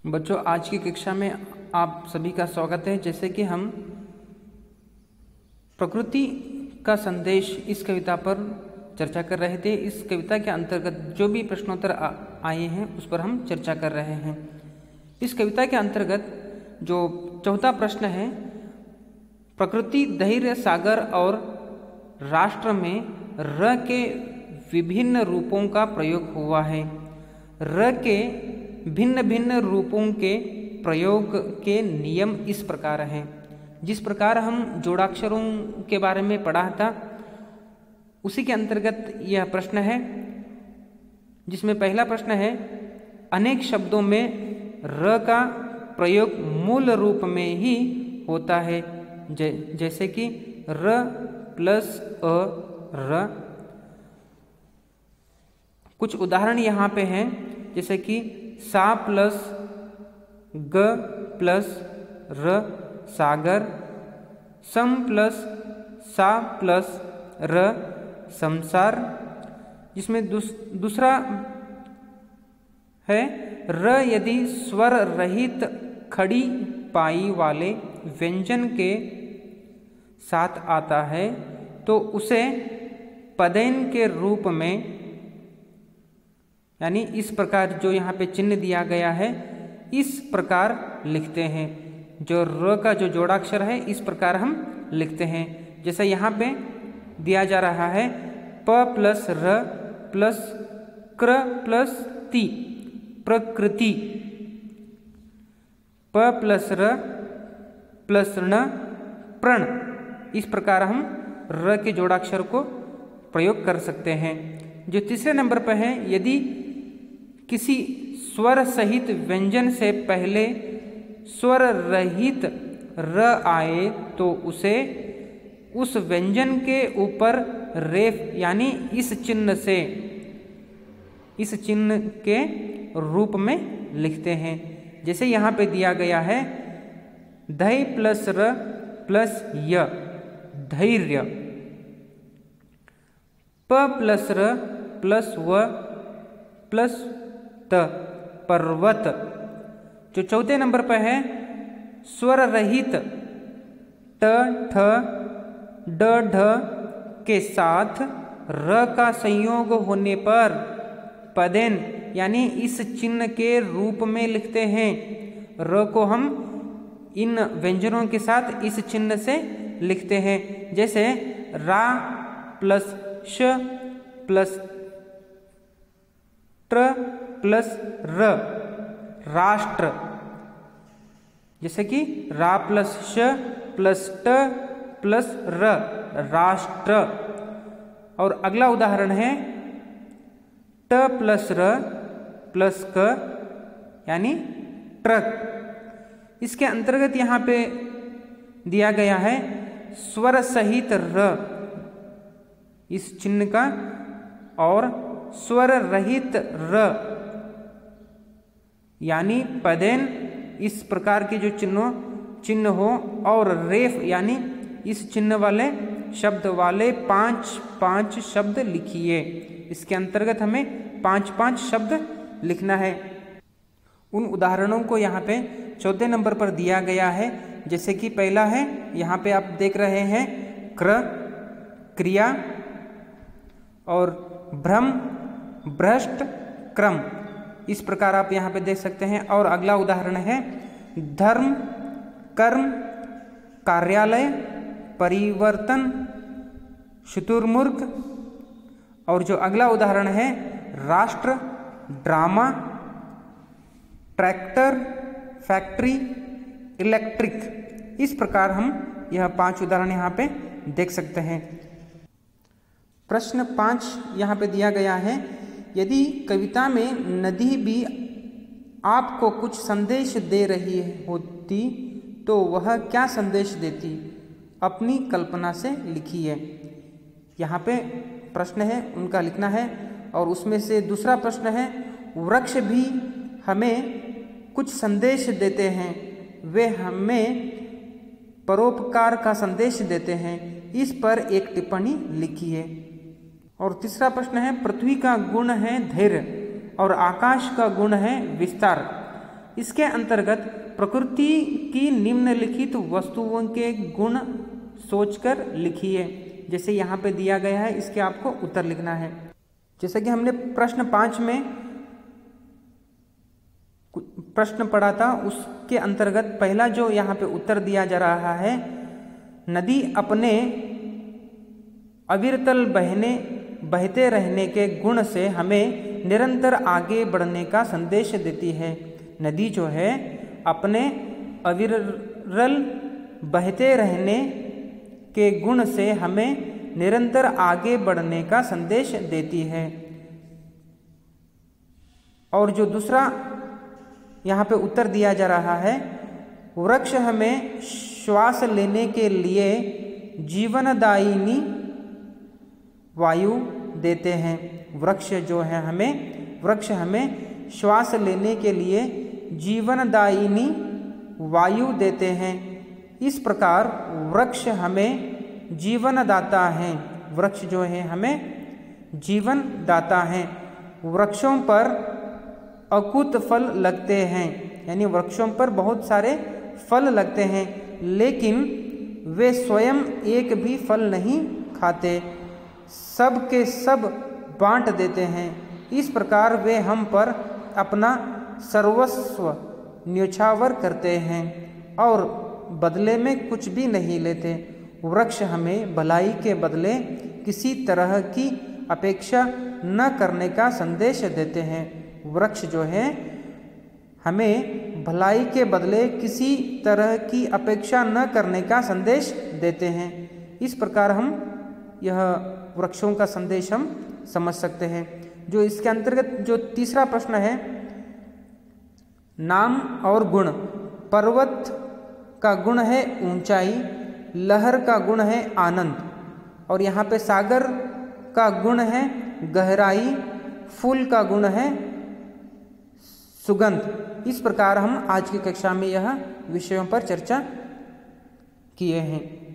बच्चों, आज की कक्षा में आप सभी का स्वागत है। जैसे कि हम प्रकृति का संदेश इस कविता पर चर्चा कर रहे थे। इस कविता के अंतर्गत जो भी प्रश्नोत्तर आए हैं उस पर हम चर्चा कर रहे हैं। इस कविता के अंतर्गत जो चौथा प्रश्न है, प्रकृति, धैर्य, सागर और राष्ट्र में र के विभिन्न रूपों का प्रयोग हुआ है। र के भिन्न भिन्न रूपों के प्रयोग के नियम इस प्रकार हैं। जिस प्रकार हम जोड़ाक्षरों के बारे में पढ़ा था, उसी के अंतर्गत यह प्रश्न है, जिसमें पहला प्रश्न है, अनेक शब्दों में र का प्रयोग मूल रूप में ही होता है, जैसे कि र प्लस अ र। कुछ उदाहरण यहाँ पे हैं, जैसे कि सा प्लस ग प्लस र सागर, सम प्लस सा प्लस र संसार। जिसमें दूसरा है, र यदि स्वर रहित खड़ी पाई वाले व्यंजन के साथ आता है तो उसे पदेन के रूप में, यानी इस प्रकार जो यहाँ पे चिन्ह दिया गया है इस प्रकार लिखते हैं। जो र का जो जोड़ाक्षर है इस प्रकार हम लिखते हैं। जैसे यहाँ पे दिया जा रहा है, प प्लस र प्लस क्र प्लस ति, प्रकृति। प प्लस र प्लस ण, प्रण। इस प्रकार हम र के जोड़ाक्षर को प्रयोग कर सकते हैं। जो तीसरे नंबर पर है, यदि किसी स्वर सहित व्यंजन से पहले स्वर रहित र आए तो उसे उस व्यंजन के ऊपर रेफ यानी इस चिन्ह के रूप में लिखते हैं। जैसे यहाँ पे दिया गया है, धै प्लस र प्लस य, धैर्य। प प्लस र प्लस व प्लस त, पर्वत। जो चौथे नंबर पर है, स्वर रहित ट ठ ड ढ के साथ र का संयोग होने पर पदेन यानी इस चिन्ह के रूप में लिखते हैं। र को हम इन व्यंजनों के साथ इस चिन्ह से लिखते हैं। जैसे रा प्लस श प्लस ट्र प्लस र, राष्ट्र। जैसे कि रा प्लस श प्लस ट प्लस र, राष्ट्र। और अगला उदाहरण है, ट प्लस र प्लस क यानी ट्रक। इसके अंतर्गत यहाँ पे दिया गया है, स्वर सहित र इस चिन्ह का और स्वर रहित र यानी पदेन, इस प्रकार के जो चिन्ह हो, और रेफ यानी इस चिन्ह वाले शब्द वाले 5 शब्द लिखिए। इसके अंतर्गत हमें 5 शब्द लिखना है। उन उदाहरणों को यहाँ पे चौथे नंबर पर दिया गया है। जैसे कि पहला है, यहाँ पे आप देख रहे हैं, क्र, क्रिया, और भ्रम, भ्रष्ट, क्रम। इस प्रकार आप यहाँ पे देख सकते हैं। और अगला उदाहरण है, धर्म, कर्म, कार्यालय, परिवर्तन, शुतुरमुर्ग। और जो अगला उदाहरण है, राष्ट्र, ड्रामा, ट्रैक्टर, फैक्ट्री, इलेक्ट्रिक। इस प्रकार हम यह 5 उदाहरण यहाँ पे देख सकते हैं। प्रश्न 5 यहाँ पे दिया गया है, यदि कविता में नदी भी आपको कुछ संदेश दे रही होती तो वह क्या संदेश देती? अपनी कल्पना से लिखिए। यहाँ पे प्रश्न है, उनका लिखना है। और उसमें से दूसरा प्रश्न है, वृक्ष भी हमें कुछ संदेश देते हैं, वे हमें परोपकार का संदेश देते हैं। इस पर एक टिप्पणी लिखिए। और तीसरा प्रश्न है, पृथ्वी का गुण है धैर्य और आकाश का गुण है विस्तार। इसके अंतर्गत प्रकृति की निम्नलिखित वस्तुओं के गुण सोचकर लिखिए। जैसे यहाँ पे दिया गया है, इसके आपको उत्तर लिखना है। जैसे कि हमने प्रश्न 5 में प्रश्न पढ़ा था, उसके अंतर्गत पहला जो यहाँ पे उत्तर दिया जा रहा है, नदी अपने अविरतल बहते रहने के गुण से हमें निरंतर आगे बढ़ने का संदेश देती है। नदी जो है अपने अविरल बहते रहने के गुण से हमें निरंतर आगे बढ़ने का संदेश देती है। और जो दूसरा यहाँ पे उत्तर दिया जा रहा है, वृक्ष हमें श्वास लेने के लिए जीवनदायिनी वायु देते हैं। वृक्ष हमें श्वास लेने के लिए जीवनदायिनी वायु देते हैं। इस प्रकार वृक्ष हमें जीवन दाता है। वृक्ष जो है हमें जीवन दाता है। वृक्षों पर अकुत फल लगते हैं, यानी वृक्षों पर बहुत सारे फल लगते हैं, लेकिन वे स्वयं एक भी फल नहीं खाते, सब के सब बांट देते हैं। इस प्रकार वे हम पर अपना सर्वस्व न्योछावर करते हैं और बदले में कुछ भी नहीं लेते। वृक्ष हमें भलाई के बदले किसी तरह की अपेक्षा न करने का संदेश देते हैं। वृक्ष जो है हमें भलाई के बदले किसी तरह की अपेक्षा न करने का संदेश देते हैं। इस प्रकार हम यह वृक्षों का संदेश हम समझ सकते हैं। जो इसके अंतर्गत जो तीसरा प्रश्न है, नाम और गुण। पर्वत का गुण है ऊंचाई, लहर का गुण है आनंद, और यहाँ पे सागर का गुण है गहराई, फूल का गुण है सुगंध। इस प्रकार हम आज की कक्षा में यह विषयों पर चर्चा किए हैं।